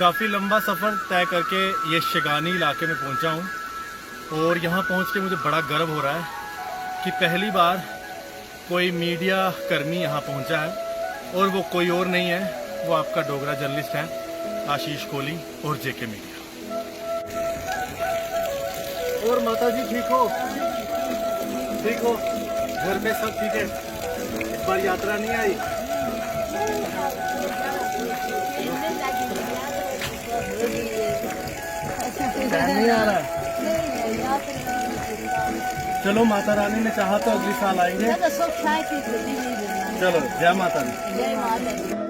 काफ़ी लंबा सफ़र तय करके ये शिगानी इलाके में पहुंचा हूं और यहाँ पहुंच के मुझे बड़ा गर्व हो रहा है कि पहली बार कोई मीडिया कर्मी यहाँ पहुंचा है और वो कोई और नहीं है, वो आपका डोगरा जर्नलिस्ट है आशीष कोहली और जेके मीडिया। और माता जी ठीक हो? ठीक हो? घर में सब ठीक है? इस बार यात्रा नहीं आई? नहीं आ रहा? चलो माता रानी ने चाहा तो अगले साल आएंगे। चलो जय माता दी। जय माता दी।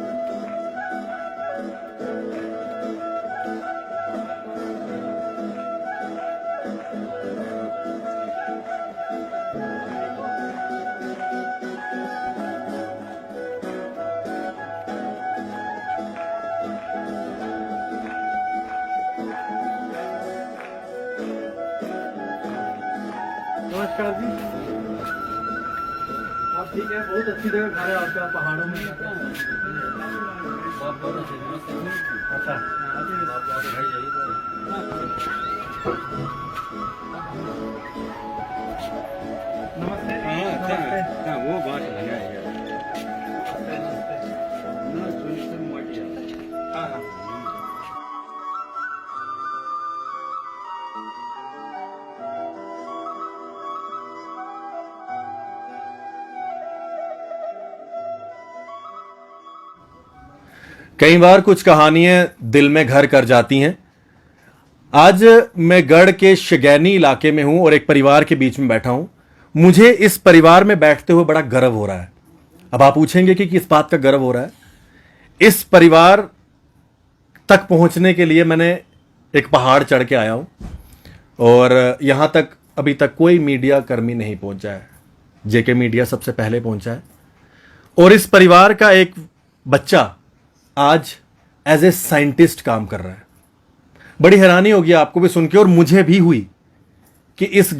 नमस्कार जी, आप ठीक है? बहुत अच्छी जगह घर है आपका, पहाड़ों में। अच्छा, नमस्ते। हाँ, वो बात है। कई बार कुछ कहानियां दिल में घर कर जाती हैं। आज मैं गढ़ के शिगैनी इलाके में हूं और एक परिवार के बीच में बैठा हूं। मुझे इस परिवार में बैठते हुए बड़ा गर्व हो रहा है। अब आप पूछेंगे कि किस बात का गर्व हो रहा है? इस परिवार तक पहुंचने के लिए मैंने एक पहाड़ चढ़ के आया हूं और यहां तक अभी तक कोई मीडिया कर्मी नहीं पहुंचा है। जेके मीडिया सबसे पहले पहुंचा है और इस परिवार का एक बच्चा आज एज ए साइंटिस्ट काम कर रहा है। बड़ी हैरानी होगी आपको भी सुन के और मुझे भी हुई कि जिस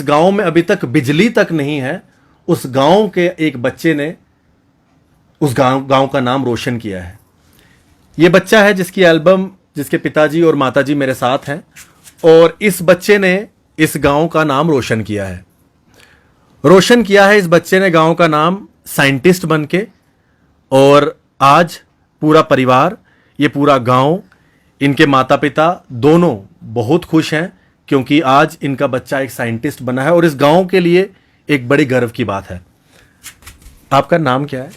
गांव में अभी तक बिजली तक नहीं है, उस गांव के एक बच्चे ने उस गांव का नाम रोशन किया है। यह बच्चा है जिसकी एल्बम, जिसके पिताजी और माताजी मेरे साथ हैं और इस बच्चे ने इस गांव का नाम रोशन किया है। इस बच्चे ने गांव का नाम साइंटिस्ट बनके। और आज पूरा परिवार, ये पूरा गांव, इनके माता पिता दोनों बहुत खुश हैं क्योंकि आज इनका बच्चा एक साइंटिस्ट बना है और इस गांव के लिए एक बड़ी गर्व की बात है। आपका नाम क्या है?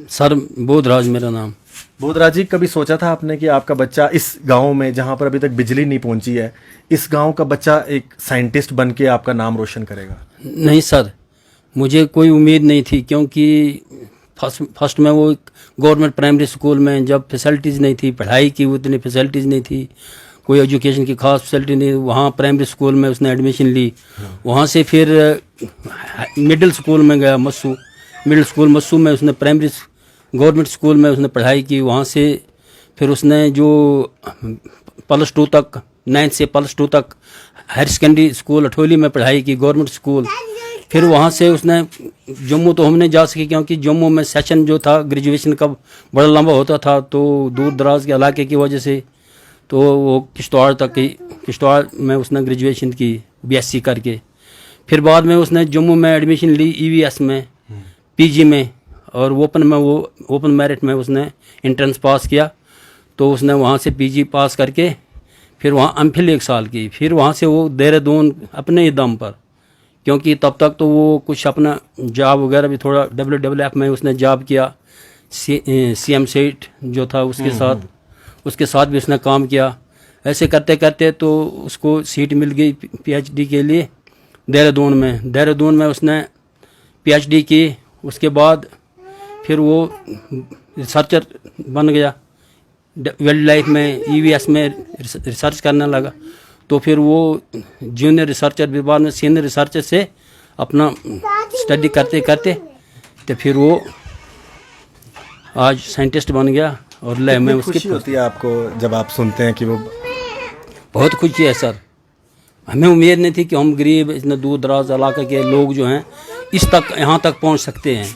सर बोधराज मेरा नाम। बोधराज जी, कभी सोचा था आपने कि आपका बच्चा इस गांव में, जहां पर अभी तक बिजली नहीं पहुंची है, इस गांव का बच्चा एक साइंटिस्ट बन के आपका नाम रोशन करेगा? नहीं सर, मुझे कोई उम्मीद नहीं थी क्योंकि फर्स्ट में वो गवर्नमेंट प्राइमरी स्कूल में जब फैसिलिटीज़ नहीं थी, पढ़ाई की उतनी फैसिलिटीज़ नहीं थी, कोई एजुकेशन की खास फैसिलिटी नहीं, वहाँ प्राइमरी स्कूल में उसने एडमिशन ली। वहाँ से फिर मिडिल स्कूल में गया, मिडिल स्कूल मस्सू में उसने गवर्नमेंट स्कूल में उसने पढ़ाई की। वहाँ से फिर उसने जो +2 तक, 9 से +2 तक हायर सेकेंडरी स्कूल अठोली में पढ़ाई की, गवर्नमेंट स्कूल। फिर वहाँ से उसने जम्मू तो हम नहीं जा सके क्योंकि जम्मू में सेशन जो था ग्रेजुएशन का बड़ा लंबा होता था, तो दूर दराज के इलाके की वजह से तो वो किश्तवाड़ में उसने ग्रेजुएशन की BSc करके। फिर बाद में उसने जम्मू में एडमिशन ली EVS में, PG में, और ओपन मेरिट में उसने एंट्रेंस पास किया। तो उसने वहाँ से PG पास करके फिर वहाँ MPhil 1 साल की। फिर वहाँ से वो देहरादून अपने ही दम पर, क्योंकि तब तक तो वो कुछ अपना जॉब वगैरह भी थोड़ा WWF में उसने जॉब किया, CM सेट जो था उसके साथ भी उसने काम किया। ऐसे करते करते तो उसको सीट मिल गई PhD के लिए देहरादून में उसने PhD की। उसके बाद फिर वो रिसर्चर बन गया, वाइल्ड लाइफ में EVS में रिसर्च करने लगा। तो फिर वो जूनियर रिसर्चर, बाद में सीनियर रिसर्चर से अपना स्टडी करते करते तो फिर वो आज साइंटिस्ट बन गया। और लैब में उसकी खुशी होती है आपको जब आप सुनते हैं कि वो? बहुत खुशी है सर। हमें उम्मीद नहीं थी कि हम गरीब इतने दूर दराज इलाके के लोग जो हैं यहाँ तक पहुँच सकते हैं,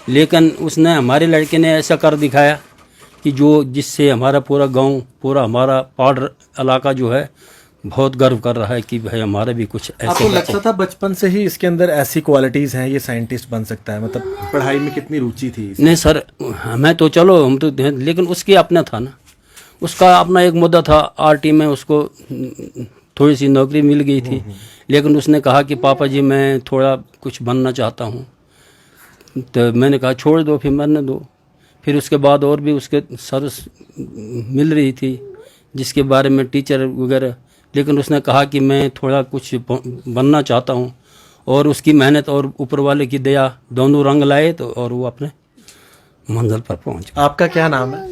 लेकिन उसने, हमारे लड़के ने ऐसा कर दिखाया कि जो जिससे हमारा पूरा गांव, पूरा हमारा पहाड़ इलाका जो है बहुत गर्व कर रहा है कि भाई हमारे भी कुछ ऐसे आपको बच्चे। लगता था बचपन से ही इसके अंदर ऐसी क्वालिटीज हैं, ये साइंटिस्ट बन सकता है? मतलब पढ़ाई में कितनी रुचि थी इसकी? नहीं सर, हमें तो चलो हम तो लेकिन उसकी अपना था ना, उसका अपना एक मुद्दा था। आरटी में उसको थोड़ी सी नौकरी मिल गई थी, लेकिन उसने कहा कि पापा जी मैं थोड़ा कुछ बनना चाहता हूँ। तो मैंने कहा छोड़ दो, फिर मरने दो। फिर उसके बाद और भी उसके सर्विस मिल रही थी जिसके बारे में टीचर वगैरह, लेकिन उसने कहा कि मैं थोड़ा कुछ बनना चाहता हूँ। और उसकी मेहनत और ऊपर वाले की दया दोनों रंग लाए तो और वो अपने मंजिल पर पहुंच गया। आपका क्या नाम है?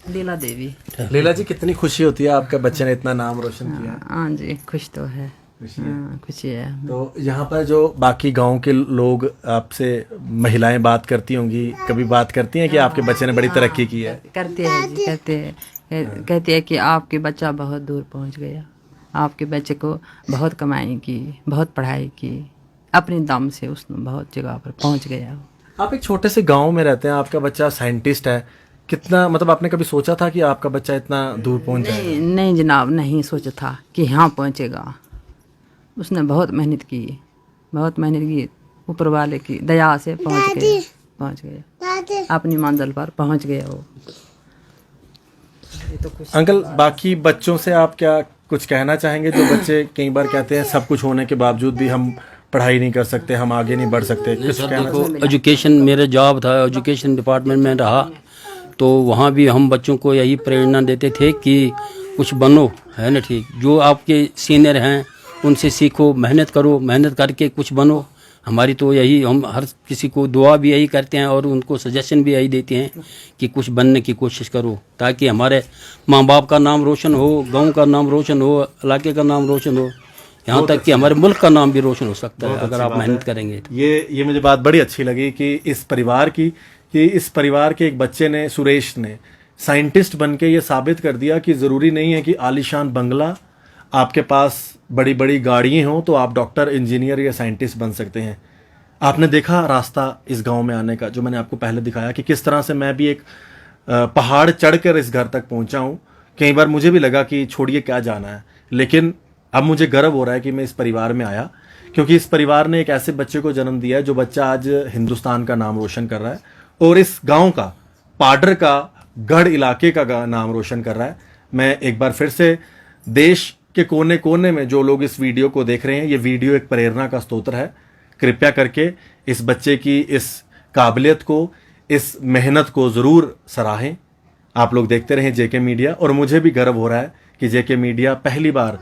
लीला देवी। लीला जी, कितनी खुशी होती है आपके बच्चे ने इतना नाम रोशन किया? हाँ जी, खुश तो है। हाँ, खुशी है। तो यहाँ पर जो बाकी गांव के लोग आपसे, महिलाएं बात करती होंगी, कभी बात करती हैं कि आपके बच्चे ने बड़ी तरक्की की है? करते हैं जी, कहते हैं, कहते हैं कि आपके बच्चा बहुत दूर पहुंच गया, आपके बच्चे को बहुत कमाई की, बहुत पढ़ाई की, अपने दम से उसने बहुत जगह पर पहुंच गया। आप एक छोटे से गांव में रहते हैं, आपका बच्चा साइंटिस्ट है, कितना मतलब आपने कभी सोचा था कि आपका बच्चा इतना दूर पहुंच जाएगा? नहीं नहीं जनाब, नहीं सोचा था कि यहाँ पहुंचेगा। उसने बहुत मेहनत की, बहुत मेहनत की, ऊपर वाले की दया से पहुंच गया, अपनी मंजिल पर पहुंच गया वो। ये तो खुश। अंकल, बाकी बच्चों से आप क्या कुछ कहना चाहेंगे? जो बच्चे कई बार कहते हैं सब कुछ होने के बावजूद भी हम पढ़ाई नहीं कर सकते, हम आगे नहीं बढ़ सकते, कुछ सर कहना देखो, एजुकेशन मेरा जॉब था, एजुकेशन डिपार्टमेंट में रहा, तो वहाँ भी हम बच्चों को यही प्रेरणा देते थे कि कुछ बनो, है ना ठीक। जो आपके सीनियर हैं उनसे सीखो, मेहनत करो, मेहनत करके कुछ बनो। हमारी तो यही, हम हर किसी को दुआ भी यही करते हैं और उनको सजेशन भी यही देते हैं कि कुछ बनने की कोशिश करो, ताकि हमारे माँ बाप का नाम रोशन हो, गांव का नाम रोशन हो, इलाके का नाम रोशन हो, यहाँ तक कि हमारे मुल्क का नाम भी रोशन हो सकता है अगर आप मेहनत करेंगे तो। ये मुझे बात बड़ी अच्छी लगी कि इस परिवार की, कि इस परिवार के एक बच्चे ने, सुरेश ने, साइंटिस्ट बनके ये साबित कर दिया कि ज़रूरी नहीं है कि आलीशान बंगला, आपके पास बड़ी बड़ी गाड़ियाँ हों तो आप डॉक्टर, इंजीनियर या साइंटिस्ट बन सकते हैं। आपने देखा रास्ता इस गांव में आने का, जो मैंने आपको पहले दिखाया कि किस तरह से मैं भी एक पहाड़ चढ़कर इस घर तक पहुंचा हूं। कई बार मुझे भी लगा कि छोड़िए क्या जाना है, लेकिन अब मुझे गर्व हो रहा है कि मैं इस परिवार में आया, क्योंकि इस परिवार ने एक ऐसे बच्चे को जन्म दिया है जो बच्चा आज हिंदुस्तान का नाम रोशन कर रहा है और इस गांव का, पाडर का, गढ़ इलाके का नाम रोशन कर रहा है। मैं एक बार फिर से, देश के कोने कोने में जो लोग इस वीडियो को देख रहे हैं, ये वीडियो एक प्रेरणा का स्रोत है। कृपया करके इस बच्चे की इस काबिलियत को, इस मेहनत को ज़रूर सराहें। आप लोग देखते रहें जेके मीडिया, और मुझे भी गर्व हो रहा है कि जेके मीडिया पहली बार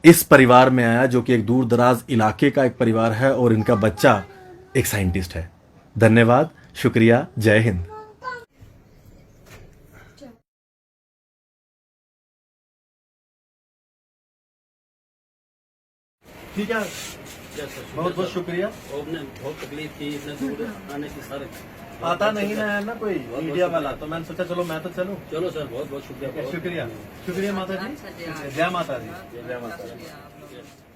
इस परिवार में आया जो कि एक दूर दराज इलाके का एक परिवार है और इनका बच्चा एक साइंटिस्ट है। धन्यवाद, शुक्रिया, जय हिंद। ठीक है, बहुत बहुत शुक्रिया। बहुत तकलीफ थी इतने दूर आने की सर, आता नहीं ना है ना कोई मीडिया वाला, तो मैंने सोचा चलो मैं तो चलूं। चलो सर, बहुत बहुत शुक्रिया। शुक्रिया, शुक्रिया माता जी, जय माता दी, जय माता दी।